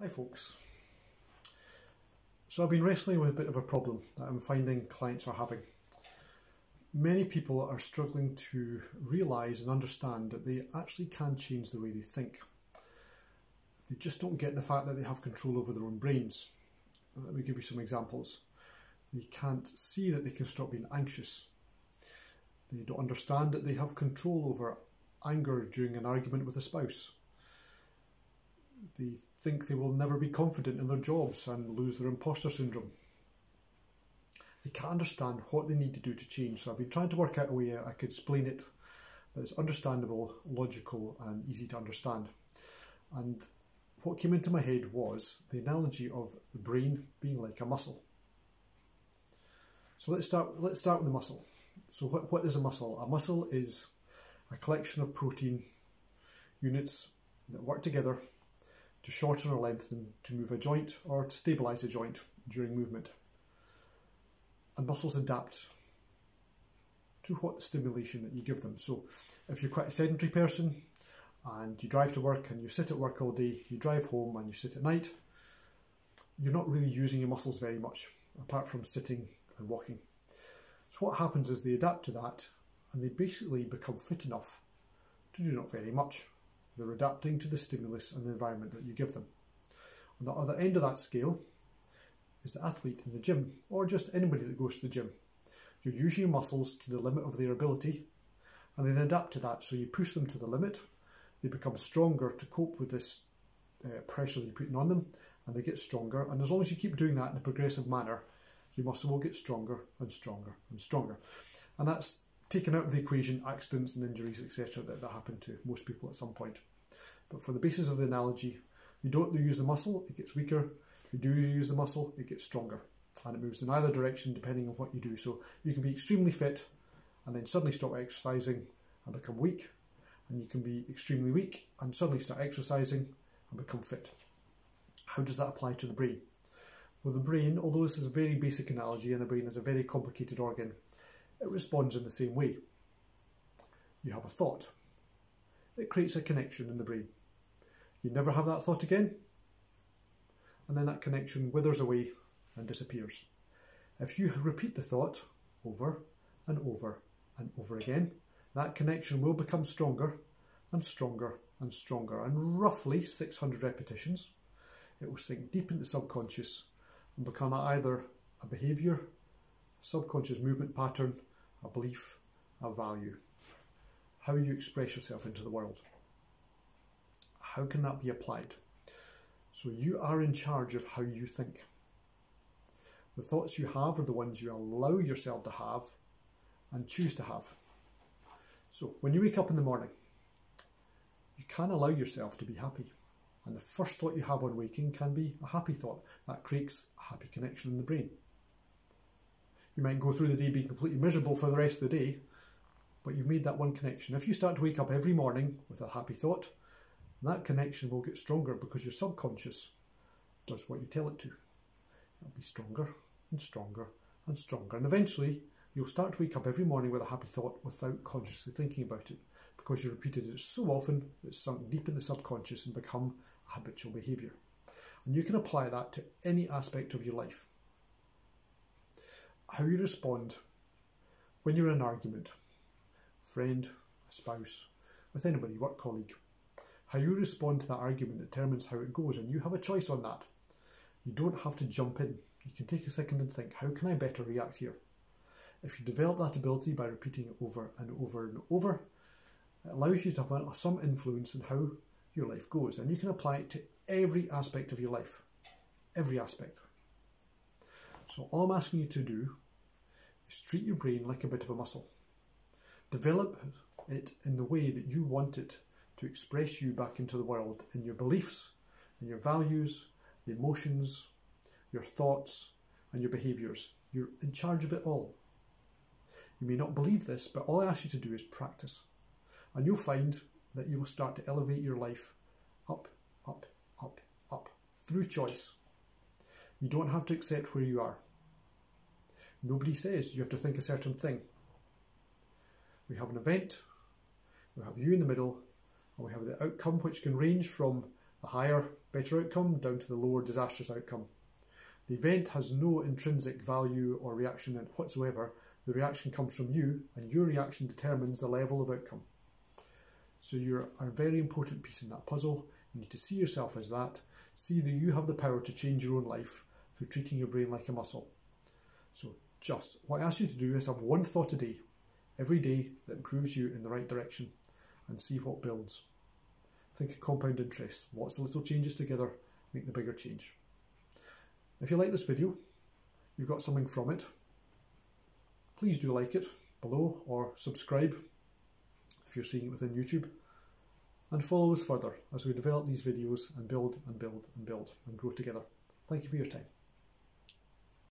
Hi folks. So I've been wrestling with a bit of a problem that I'm finding clients are having. Many people are struggling to realise and understand that they actually can change the way they think. They just don't get the fact that they have control over their own brains. Let me give you some examples. They can't see that they can stop being anxious. They don't understand that they have control over anger during an argument with a spouse. They think they will never be confident in their jobs and lose their imposter syndrome. They can't understand what they need to do to change. So I've been trying to work out a way I could explain it that's understandable, logical and easy to understand. And what came into my head was the analogy of the brain being like a muscle. So let's start with the muscle. So what is a muscle? A muscle is a collection of protein units that work together to shorten or lengthen, to move a joint or to stabilise a joint during movement. And muscles adapt to what stimulation that you give them. So if you're quite a sedentary person and you drive to work and you sit at work all day, you drive home and you sit at night, you're not really using your muscles very much apart from sitting and walking. So what happens is they adapt to that and they basically become fit enough to do not very much. They're adapting to the stimulus and the environment that you give them. On the other end of that scale is the athlete in the gym, or just anybody that goes to the gym. You're using your muscles to the limit of their ability and they adapt to that. So you push them to the limit, they become stronger to cope with this pressure that you're putting on them, and they get stronger. And as long as you keep doing that in a progressive manner, your muscle will get stronger and stronger and stronger. And that's taken out of the equation accidents and injuries, etc. that happen to most people at some point. But for the basis of the analogy, you don't use the muscle, it gets weaker. You do use the muscle, it gets stronger. And it moves in either direction depending on what you do. So you can be extremely fit and then suddenly stop exercising and become weak. And you can be extremely weak and suddenly start exercising and become fit. How does that apply to the brain? Well, the brain, although this is a very basic analogy and the brain is a very complicated organ, it responds in the same way. You have a thought. It creates a connection in the brain. You never have that thought again, and then that connection withers away and disappears. If you repeat the thought over and over and over again, that connection will become stronger and stronger and stronger. And roughly 600 repetitions, it will sink deep into the subconscious and become either a behaviour, subconscious movement pattern, a belief, a value. How you express yourself into the world. How can that be applied? So you are in charge of how you think. The thoughts you have are the ones you allow yourself to have and choose to have. So when you wake up in the morning, you can allow yourself to be happy. And the first thought you have on waking can be a happy thought. That creates a happy connection in the brain. You might go through the day being completely miserable for the rest of the day, but you've made that one connection. If you start to wake up every morning with a happy thought, that connection will get stronger because your subconscious does what you tell it to. It'll be stronger and stronger and stronger. And eventually, you'll start to wake up every morning with a happy thought without consciously thinking about it, because you've repeated it so often that it's sunk deep in the subconscious and become a habitual behaviour. And you can apply that to any aspect of your life. How you respond when you're in an argument, a friend, a spouse, with anybody, work colleague. How you respond to that argument determines how it goes, and you have a choice on that. You don't have to jump in. You can take a second and think, how can I better react here? If you develop that ability by repeating it over and over and over, it allows you to have some influence in how your life goes, and you can apply it to every aspect of your life. Every aspect. So all I'm asking you to do is treat your brain like a bit of a muscle. Develop it in the way that you want it to express you back into the world, in your beliefs, in your values, the emotions, your thoughts and your behaviours. You're in charge of it all. You may not believe this, but all I ask you to do is practice. And you'll find that you will start to elevate your life up, up, up, up, through choice. You don't have to accept where you are. Nobody says you have to think a certain thing. We have an event, we have you in the middle, and we have the outcome, which can range from the higher better outcome down to the lower disastrous outcome. The event has no intrinsic value or reaction whatsoever. The reaction comes from you, and your reaction determines the level of outcome. So you're a very important piece in that puzzle. You need to see yourself as that. See that you have the power to change your own life through treating your brain like a muscle. So just what I ask you to do is have one thought a day, every day, that improves you in the right direction, and see what builds. Think of compound interest. Lots of little changes together make the bigger change. If you like this video, you've got something from it, please do like it below, or subscribe if you're seeing it within YouTube, and follow us further as we develop these videos and build and build and build and grow together. Thank you for your time.